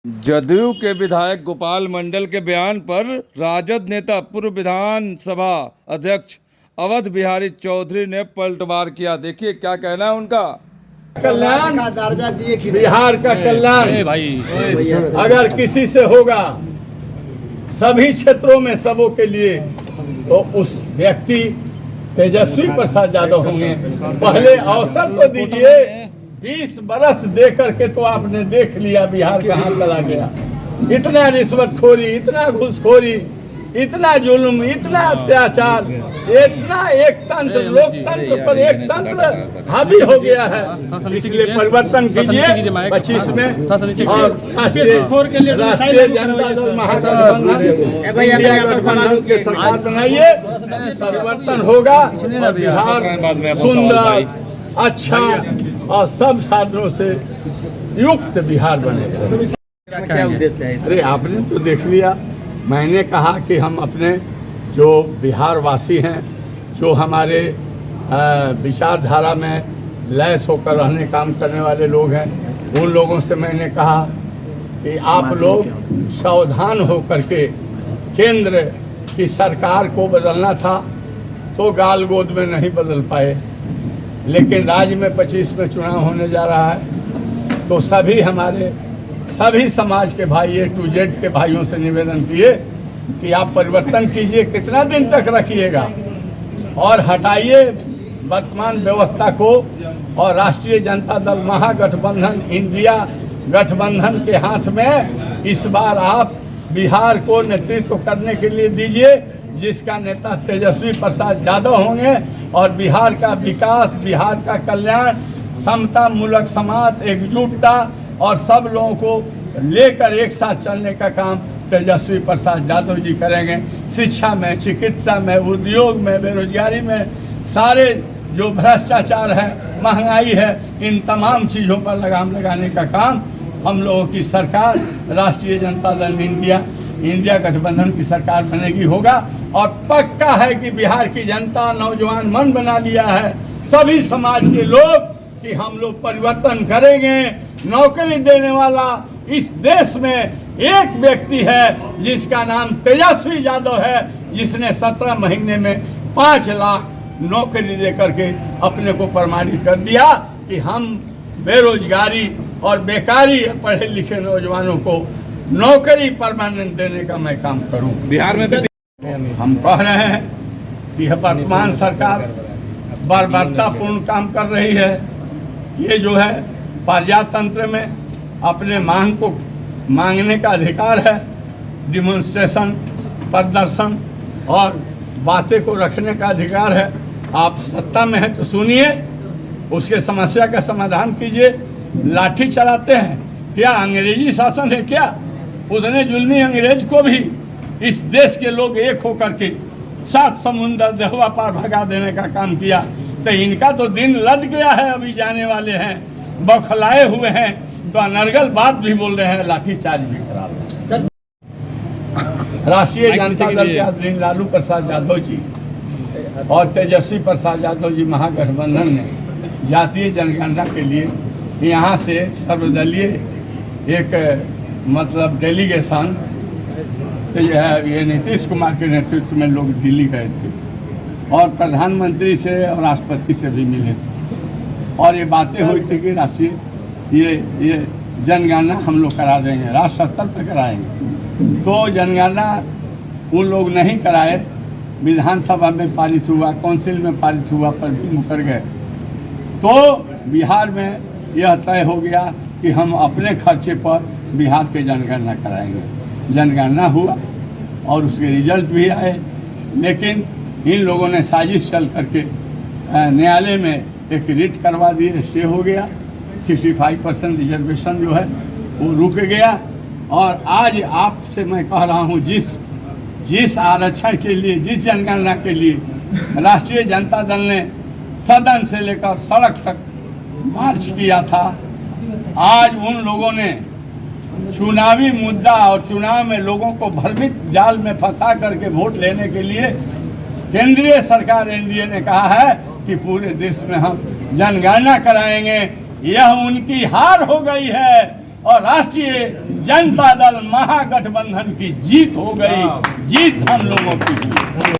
जदयू के विधायक गोपाल मंडल के बयान पर राजद नेता पूर्व विधानसभा अध्यक्ष अवध बिहारी चौधरी ने पलटवार किया। देखिए क्या कहना है उनका। कल्याण का दर्जा दिए कि बिहार का कल्याण भाई अगर किसी से होगा सभी क्षेत्रों में सबों के लिए तो उस व्यक्ति तेजस्वी प्रसाद यादव होंगे। पहले अवसर तो दीजिए। 20 बरस दे करके तो आपने देख लिया बिहार कहाँ चला गया। इतना रिश्वतखोरी, इतना घूसखोरी, इतना जुल्म, इतना अत्याचार, इतना एक तंत्र, लोकतंत्र पर एक तंत्र हावी हो गया है। इसलिए परिवर्तन कीजिए 25 में और राष्ट्रीय जनता दल महागठबंधन के सरकार बनाइए। परिवर्तन होगा, बिहार सुंदर, अच्छा और सब साधनों से युक्त बिहार बनेगा। क्या उद्देश्य है? अरे आपने तो देख लिया। मैंने कहा कि हम अपने जो बिहार वासी हैं, जो हमारे विचारधारा में लैस होकर रहने काम करने वाले लोग हैं, उन लोगों से मैंने कहा कि आप लोग सावधान होकर के केंद्र की सरकार को बदलना था तो गाल गोद में नहीं बदल पाए, लेकिन राज्य में 25 में चुनाव होने जा रहा है तो सभी समाज के भाई A to Z के भाइयों से निवेदन किए कि आप परिवर्तन कीजिए। कितना दिन तक रखिएगा और हटाइए वर्तमान व्यवस्था को और राष्ट्रीय जनता दल महागठबंधन इंडिया गठबंधन के हाथ में इस बार आप बिहार को नेतृत्व करने के लिए दीजिए, जिसका नेता तेजस्वी प्रसाद यादव होंगे और बिहार का विकास, बिहार का कल्याण, समता मूलक समाज, एकजुटता और सब लोगों को लेकर एक साथ चलने का काम तेजस्वी प्रसाद यादव जी करेंगे। शिक्षा में, चिकित्सा में, उद्योग में, बेरोजगारी में, सारे जो भ्रष्टाचार है, महंगाई है, इन तमाम चीज़ों पर लगाम लगाने का काम हम लोगों की सरकार राष्ट्रीय जनता दल इंडिया गठबंधन की सरकार बनेगी होगा। और पक्का है कि बिहार की जनता, नौजवान मन बना लिया है, सभी समाज के लोग, कि हम लोग परिवर्तन करेंगे। नौकरी देने वाला इस देश में एक व्यक्ति है जिसका नाम तेजस्वी यादव है, जिसने 17 महीने में 5 लाख नौकरी दे करके अपने को प्रमाणित कर दिया कि हम बेरोजगारी और बेकारी पढ़े लिखे नौजवानों को नौकरी परमानेंट देने का मैं काम करूं। बिहार में हम कह रहे हैं कि वर्तमान सरकार बर्बरतापूर्ण काम कर रही है। ये जो है प्रजातंत्र में अपने मांग को मांगने का अधिकार है, डिमॉन्स्ट्रेशन, प्रदर्शन और बातें को रखने का अधिकार है। आप सत्ता में हैं तो सुनिए, उसके समस्या का समाधान कीजिए। लाठी चलाते हैं क्या? अंग्रेजी शासन है क्या? उसने जुल्मी अंग्रेज को भी इस देश के लोग एक होकर के 7 समुंदर देहवा पार भगा देने का काम किया। तो इनका तो दिन लद गया है, अभी जाने वाले हैं, बौखलाए हुए हैं, तो अनर्गल बात भी बोल रहे हैं, लाठीचार्ज भी करा रहे हैं। राष्ट्रीय जनता दल के आदरणीय लालू प्रसाद यादव जी और तेजस्वी प्रसाद यादव जी महागठबंधन ने जातीय जनगणना के लिए यहाँ से सर्वदलीय एक मतलब डेलीगेशन तो ये नीतीश कुमार के नेतृत्व में लोग दिल्ली गए थे और प्रधानमंत्री से और राष्ट्रपति से भी मिले थे और ये बातें हुई थी कि राष्ट्रीय ये जनगणना हम लोग करा देंगे, राष्ट्र स्तर पर कराएंगे। तो जनगणना उन लोग नहीं कराए, विधानसभा में पारित हुआ, काउंसिल में पारित हुआ, पर भी मुकर गए। तो बिहार में यह तय हो गया कि हम अपने खर्चे पर बिहार के जनगणना कराएंगे। जनगणना हुआ और उसके रिजल्ट भी आए, लेकिन इन लोगों ने साजिश चल करके न्यायालय में एक रिट करवा दिए, स्टे हो गया। 65% रिजर्वेशन जो है वो रुक गया। और आज आपसे मैं कह रहा हूँ, जिस आरक्षण के लिए, जिस जनगणना के लिए राष्ट्रीय जनता दल ने सदन से लेकर सड़क तक मार्च किया था, आज उन लोगों ने चुनावी मुद्दा और चुनाव में लोगों को भ्रमित जाल में फंसा करके वोट लेने के लिए केंद्रीय सरकार एनडीए ने कहा है कि पूरे देश में हम जनगणना कराएंगे। यह उनकी हार हो गई है। और राष्ट्रीय जनता दल महागठबंधन की जीत हो गई। जीत हम लोगों की हुई।